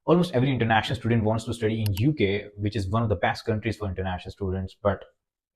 Almost every international student wants to study in UK, which is one of the best countries for international students, but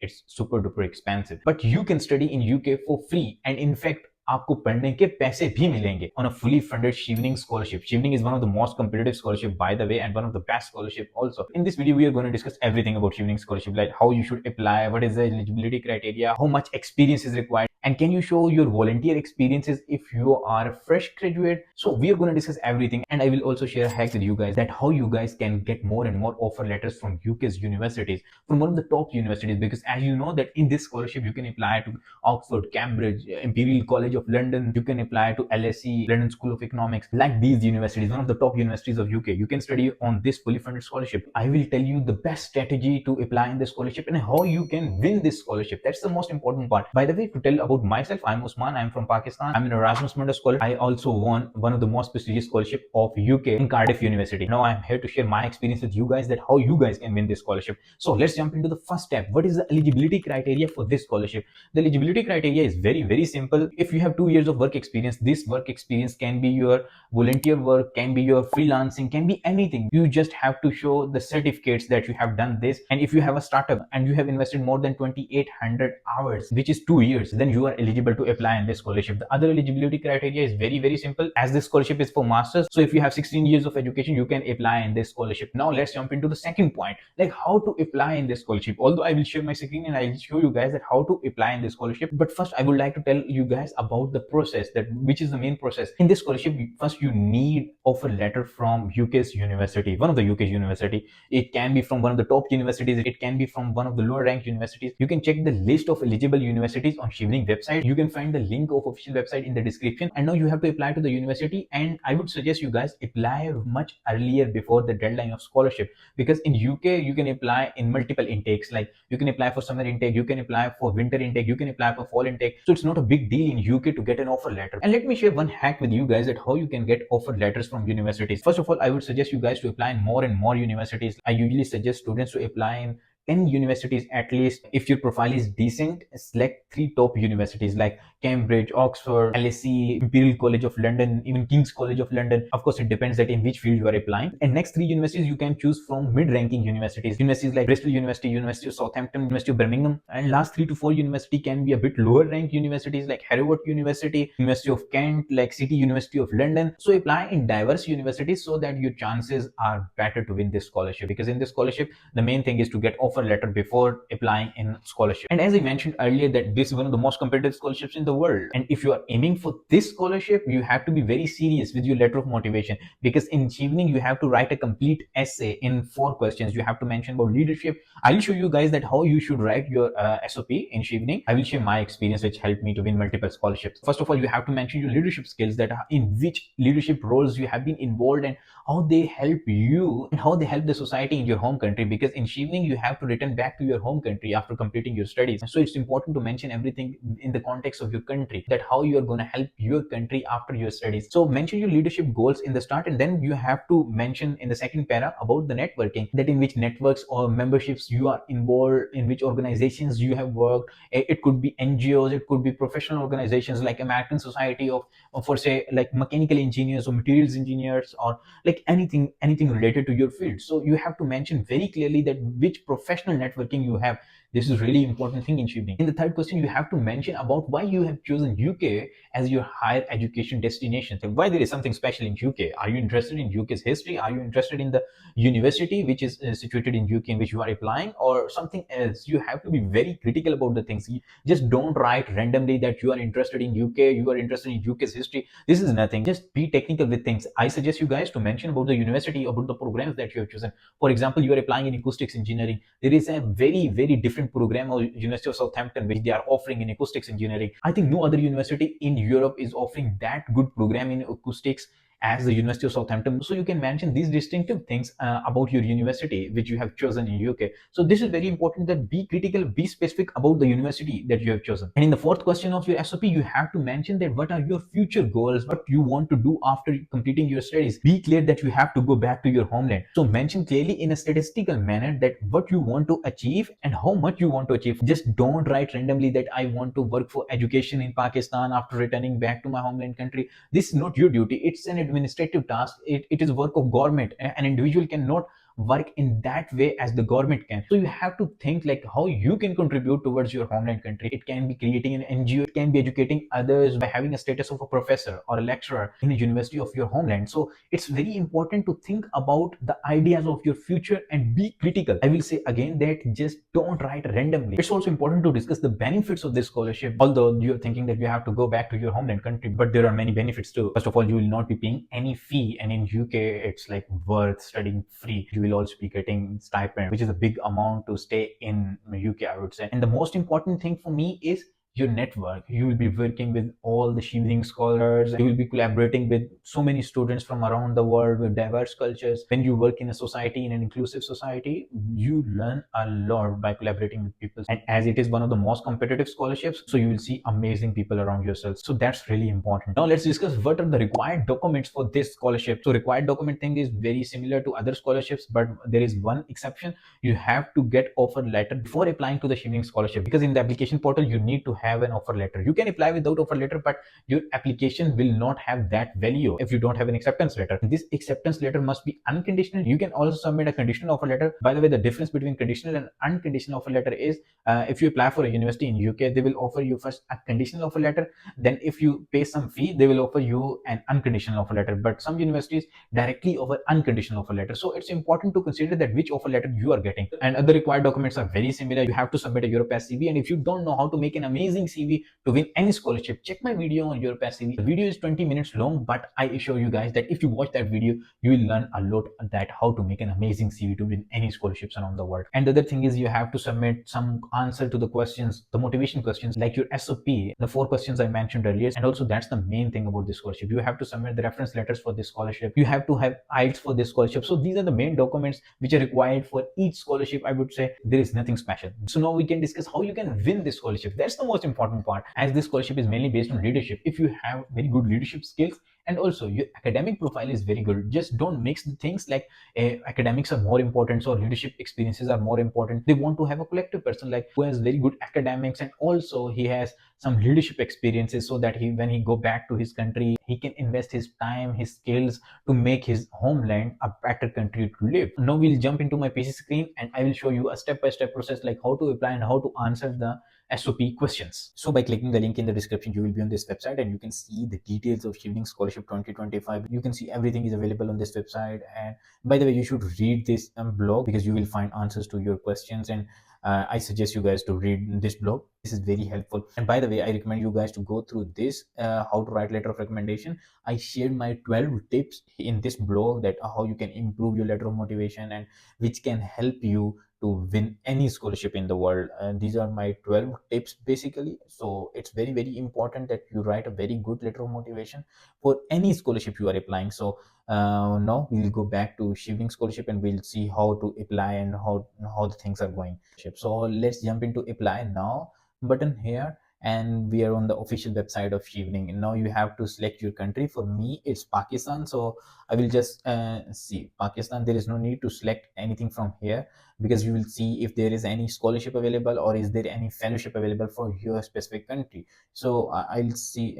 it's super duper expensive. But you can study in UK for free, and in fact आपको पढ़ने के पैसे भी मिलेंगे on a fully funded Chevening scholarship. Chevening is one of the most competitive scholarship, by the way, and one of the best scholarship also. In this video, we are going to discuss everything about Chevening scholarship, like how you should apply, what is the eligibility criteria, how much experience is required, and can you show your volunteer experiences if you are a fresh graduate. So we are going to discuss everything, and I will also share a hack with you guys that how you guys can get more and more offer letters from UK's universities, from one of the top universities, because as you know that in this scholarship you can apply to Oxford, Cambridge, Imperial College of London, you can apply to LSE, London School of Economics, like these universities, one of the top universities of UK. You can study on this fully funded scholarship. I will tell you the best strategy to apply in this scholarship and how you can win this scholarship. That's the most important part. By the way, to tell about myself, I'm Usman, I'm from Pakistan, I'm an Erasmus Mundus scholar. I also won one of the most prestigious scholarship of UK in Cardiff University. Now I'm here to share my experience with you guys, that how you guys can win this scholarship. So let's jump into the first step. What is the eligibility criteria for this scholarship? The eligibility criteria is very simple. If you have 2 years of work experience, this work experience can be your volunteer work, can be your freelancing, can be anything. You just have to show the certificates that you have done this. And if you have a startup and you have invested more than 2800 hours, which is 2 years, then you are eligible to apply in this scholarship. The other eligibility criteria is very simple, as this scholarship is for masters. So if you have 16 years of education, you can apply in this scholarship. Now let's jump into the second point, like how to apply in this scholarship. Although I will share my screen and I will show you guys that how to apply in this scholarship, but first I would like to tell you guys about the process, that which is the main process in this scholarship. First you need offer letter from UK's university, one of the UK's university. It can be from one of the top universities, it can be from one of the lower ranked universities. You can check the list of eligible universities on Chevening website. You can find the link of official website in the description. And now you have to apply to the university, and I would suggest you guys apply much earlier before the deadline of scholarship, because in UK you can apply in multiple intakes. Like you can apply for summer intake, you can apply for winter intake, you can apply for fall intake. So it's not a big deal in UK to get an offer letter. And let me share one hack with you guys that how you can get offer letters from universities. First of all, I would suggest you guys to apply in more and more universities. I usually suggest students to apply in 10 universities at least. If your profile is decent, select 3 top universities like Cambridge, Oxford, LSE, Imperial College of London, even King's College of London. Of course, it depends that in which field you are applying. And next 3 universities you can choose from mid-ranking universities. Universities like Bristol University, University of Southampton, University of Birmingham. And last 3 to 4 university can be a bit lower ranked universities like Harvard University, University of Kent, like City University of London. So apply in diverse universities so that your chances are better to win this scholarship, because in this scholarship the main thing is to get offer letter before applying in scholarship. And as I mentioned earlier, that this is one of the most competitive scholarships in the world, and if you are aiming for this scholarship, you have to be very serious with your letter of motivation, because in Chevening you have to write a complete essay in 4 questions. You have to mention about leadership. I will show you guys that how you should write your SOP in Chevening. I will share my experience which helped me to win multiple scholarships. First of all, you have to mention your leadership skills, that in which leadership roles you have been involved and how they help you and how they help the society in your home country, because in Chevening you have to return back to your home country after completing your studies. So it's important to mention everything in the context of your country, that how you are going to help your country after your studies. So mention your leadership goals in the start, and then you have to mention in the second para about the networking, that in which networks or memberships you are involved, in which organizations you have worked. It could be NGOs, it could be professional organizations like American Society of for say like mechanical engineers or materials engineers, or like anything related to your field. So you have to mention very clearly that which professional networking you have. This is really important thing in Chevening. In the third question, you have to mention about why you have chosen UK as your higher education destination. So why there is something special in UK. Are you interested in UK's history? Are you interested in the university which is situated in UK in which you are applying, or something else? You have to be very critical about the things. Just don't write randomly that you are interested in UK, you are interested in UK's history. This is nothing. Just be technical with things. I suggest you guys to mention about the university, about the programs that you have chosen. For example, you are applying in acoustics engineering. There is a very different program of University of Southampton which they are offering in acoustics engineering. I think no other university in Europe is offering that good program in acoustics as the University of Southampton. So you can mention these distinctive things about your university which you have chosen in UK. So this is very important, that be critical, be specific about the university that you have chosen. And in the fourth question of your SOP, you have to mention that what are your future goals, what you want to do after completing your studies. Be clear that you have to go back to your homeland. So mention clearly in a statistical manner that what you want to achieve and how much you want to achieve. Just don't write randomly that I want to work for education in Pakistan after returning back to my homeland country. This is not your duty. It's an administrative task. It is work of government. An individual cannot work in that way as the government can. So you have to think like how you can contribute towards your homeland country. It can be creating an NGO, it can be educating others by having a status of a professor or a lecturer in a university of your homeland. So it's very important to think about the ideas of your future and be critical. I will say again that just don't write randomly. It's also important to discuss the benefits of this scholarship. Although you're thinking that you have to go back to your homeland country, but there are many benefits too. First of all, you will not be paying any fee, and in UK it's like worth studying free. You will also be getting stipend, which is a big amount to stay in UK, I would say. And the most important thing for me is your network. You will be working with all the Chevening scholars. You will be collaborating with so many students from around the world with diverse cultures. When you work in a society, in an inclusive society, you learn a lot by collaborating with people. And as it is one of the most competitive scholarships, so you will see amazing people around yourself. So that's really important. Now let's discuss what are the required documents for this scholarship. So required document thing is very similar to other scholarships, but there is one exception. You have to get offer letter before applying to the Chevening scholarship, because in the application portal you need to have an offer letter. You can apply without offer letter, but your application will not have that value if you don't have an acceptance letter. This acceptance letter must be unconditional. You can also submit a conditional offer letter. By the way, the difference between conditional and unconditional offer letter is if you apply for a university in UK, they will offer you first a conditional offer letter. Then if you pay some fee, they will offer you an unconditional offer letter. But some universities directly offer unconditional offer letter. So it's important to consider that which offer letter you are getting. And other required documents are very similar. You have to submit a Europass CV. And if you don't know how to make an amazing CV to win any scholarship, check my video on Europass CV. The video is 20 minutes long, but I assure you guys that if you watch that video, you will learn a lot that how to make an amazing CV to win any scholarships around the world. And the other thing is you have to submit some answer to the questions, the motivation questions, like your SOP, the 4 questions I mentioned earlier. And also that's the main thing about this scholarship. You have to submit the reference letters for this scholarship. You have to have IELTS for this scholarship. So these are the main documents which are required for each scholarship. I would say there is nothing special. So now we can discuss how you can win this scholarship. That's the most important part, as this scholarship is mainly based on leadership. If you have very good leadership skills and also your academic profile is very good, just don't mix the things like academics are more important or leadership experiences are more important. They want to have a collective person like who has very good academics and also he has some leadership experiences, so that when he go back to his country, he can invest his time, his skills to make his homeland a better country to live. Now we'll jump into my PC screen and I will show you a step-by-step process like how to apply and how to answer the SOP questions. So by clicking the link in the description, you will be on this website and you can see the details of Chevening Scholarship 2025. You can see everything is available on this website. And by the way, you should read this blog because you will find answers to your questions. And I suggest you guys to read this blog. This is very helpful. And by the way, I recommend you guys to go through this how to write letter of recommendation. I shared my 12 tips in this blog that how you can improve your letter of motivation and which can help you to win any scholarship in the world. And these are my 12 tips basically. So it's very important that you write a very good letter of motivation for any scholarship you are applying. So now we'll go back to Chevening Scholarship and we'll see how to apply and how the things are going. So let's jump into apply now button here, and we are on the official website of Chevening. And now you have to select your country. For me it's Pakistan, so I will just see Pakistan. There is no need to select anything from here because you will see if there is any scholarship available or is there any fellowship available for your specific country. So I'll see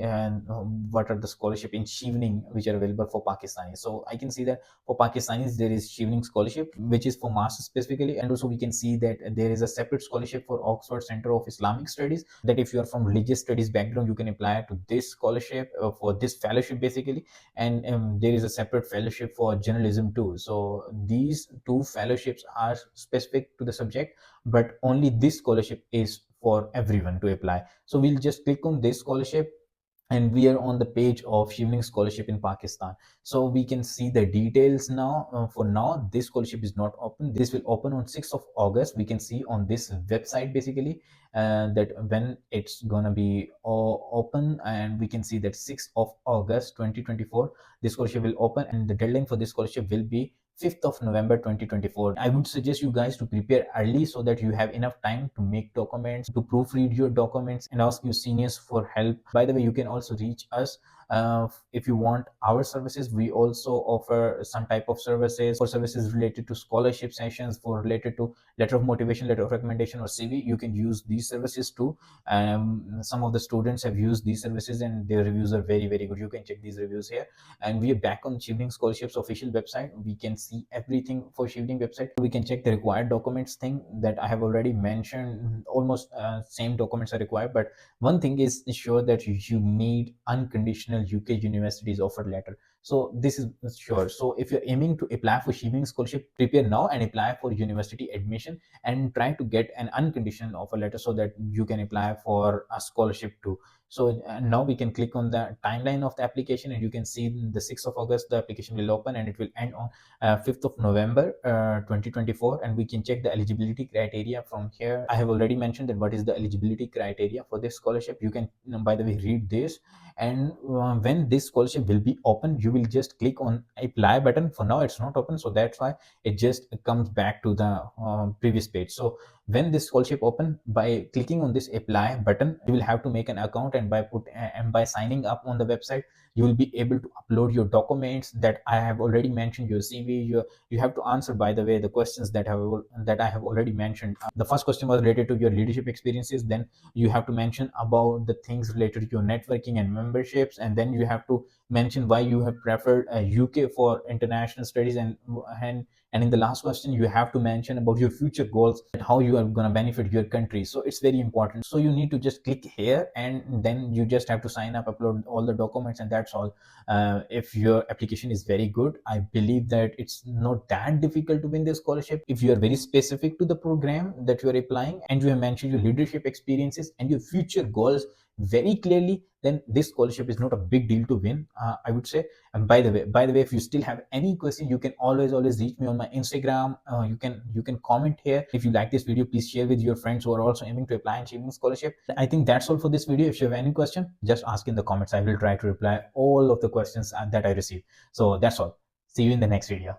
what are the scholarship in Chevening which are available for Pakistani. So I can see that for Pakistanis there is Chevening Scholarship which is for masters specifically, and also we can see that there is a separate scholarship for Oxford Center of Islamic Studies, that if you are from religious studies background you can apply to this scholarship for this fellowship basically. And there is a separate fellowship for journalism too. So these two fellowships are specific to the subject, but only this scholarship is for everyone to apply. So we'll just click on this scholarship and we are on the page of Chevening Scholarship in Pakistan. So we can see the details now. For now this scholarship is not open. This will open on 6th of August. We can see on this website basically that when it's gonna be open, and we can see that 6th of August 2024 this scholarship will open, and the deadline for this scholarship will be 5th of November 2024. I would suggest you guys to prepare early so that you have enough time to make documents, to proofread your documents and ask your seniors for help. By the way, you can also reach us If you want our services, we also offer some type of services, for services related to scholarship sessions, for related to letter of motivation, letter of recommendation, or CV. You can use these services too. Some of the students have used these services and their reviews are very, very good. You can check these reviews here. And we are back on Chevening Scholarship's official website. We can see everything for Chevening website. We can check the required documents thing that I have already mentioned. Almost same documents are required, but one thing is sure that you need unconditional UK universities offer letter. So this is sure. So if you're aiming to apply for Chevening Scholarship, prepare now and apply for university admission and try to get an unconditional offer letter so that you can apply for a scholarship too. So now we can click on the timeline of the application, and you can see the 6th of August the application will open and it will end on 5th of November 2024. And we can check the eligibility criteria from here. I have already mentioned that what is the eligibility criteria for this scholarship. You can, by the way, read this. And when this scholarship will be open, you will just click on apply button. For now it's not open, so that's why it just comes back to the previous page. So when this scholarship open, by clicking on this apply button, you will have to make an account, and by signing up on the website, you will be able to upload your documents that I have already mentioned, your CV. You have to answer, by the way, the questions that I have already mentioned. The first question was related to your leadership experiences. Then you have to mention about the things related to your networking and memberships, and then you have to mention why you have preferred UK for international studies. And in the last question, you have to mention about your future goals and how you are going to benefit your country. So it's very important. So you need to just click here, and then you just have to sign up, upload all the documents, and that's all. If your application is very good, I believe that it's not that difficult to win this scholarship. If you are very specific to the program that you are applying, and you have mentioned your leadership experiences and your future goals very clearly, then this scholarship is not a big deal to win, I would say. And by the way, if you still have any question, you can always reach me on my Instagram. You can comment here. If you like this video, please share with your friends who are also aiming to apply and achieving scholarship. I think that's all for this video. If you have any question, just ask in the comments. I will try to reply all of the questions that I received. So that's all. See you in the next video.